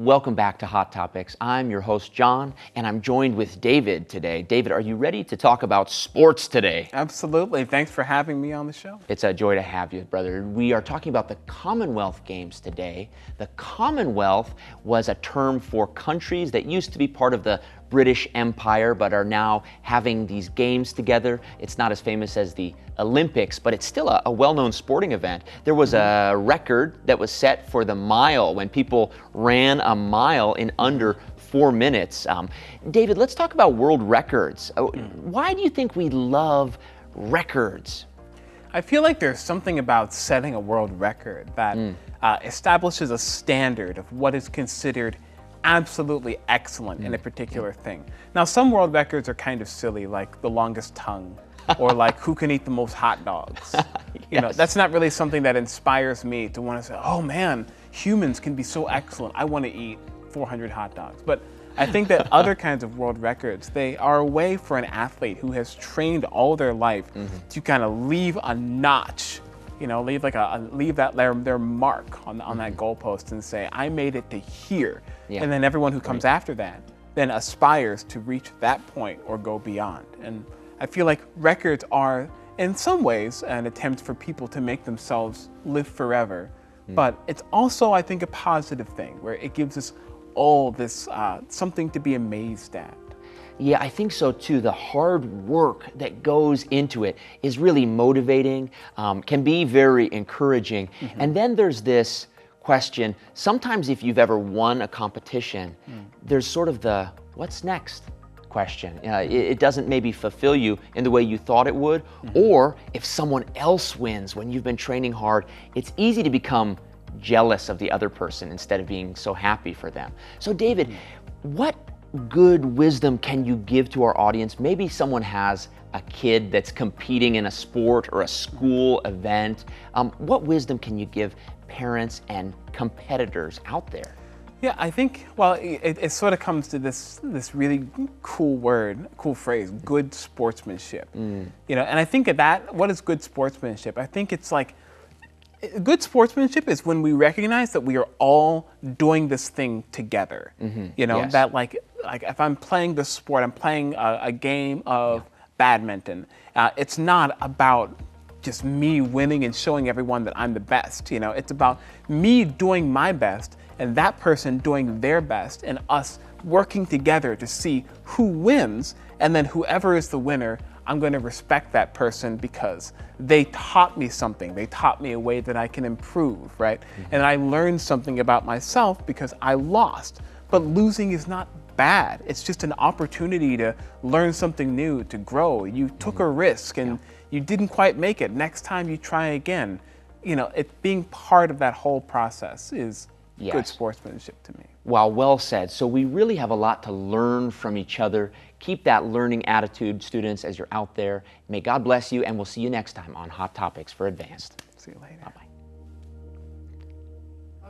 Welcome back to Hot Topics. I'm your host, John, and I'm joined with David today. David, are you ready to talk about sports today? Absolutely. Thanks for having me on the show. It's a joy to have you, brother. We are talking about the Commonwealth Games today. The Commonwealth was a term for countries that used to be part of the British Empire, but are now having these games together. It's not as famous as the Olympics, but it's still a well-known sporting event. There was a record that was set for the mile when people ran a mile in under 4 minutes. David, let's talk about world records. Why do you think we love records? I feel like there's something about setting a world record that establishes a standard of what is considered absolutely excellent in a particular thing. Now, some world records are kind of silly, like the longest tongue, or like who can eat the most hot dogs. You know, that's not really something that inspires me to want to say, oh man, humans can be so excellent. I want to eat 400 hot dogs. But I think that other kinds of world records, they are a way for an athlete who has trained all their life to kind of leave a notch, you know, leave their mark on that goalpost and say, I made it to here. And then everyone who comes after that then aspires to reach that point or go beyond. And I feel like records are, in some ways, an attempt for people to make themselves live forever. But it's also, I think, a positive thing where it gives us all this something to be amazed at. Yeah, I think so too. The hard work that goes into it is really motivating, can be very encouraging. And then there's this question, sometimes if you've ever won a competition, there's sort of the what's next question. It doesn't maybe fulfill you in the way you thought it would, or if someone else wins when you've been training hard, it's easy to become jealous of the other person instead of being so happy for them. So David, what good wisdom can you give to our audience? Maybe someone has a kid that's competing in a sport or a school event. What wisdom can you give parents and competitors out there? Yeah, I think, well, it sort of comes to this really cool phrase, good sportsmanship. You know, and I think that, what is good sportsmanship? I think it's like, good sportsmanship is when we recognize that we are all doing this thing together. You know, that like if I'm playing this sport, I'm playing a game of badminton. It's not about just me winning and showing everyone that I'm the best. You know, it's about me doing my best and that person doing their best and us working together to see who wins, and then whoever is the winner, I'm going to respect that person because they taught me something. They taught me a way that I can improve, right? And I learned something about myself because I lost. But losing is not bad. It's just an opportunity to learn something new, to grow. You took a risk and you didn't quite make it. Next time you try again. You know, being part of that whole process is good sportsmanship to me. Wow, well said. So we really have a lot to learn from each other. Keep that learning attitude, students, as you're out there. May God bless you, and we'll see you next time on Hot Topics for Advanced. See you later. Bye-bye.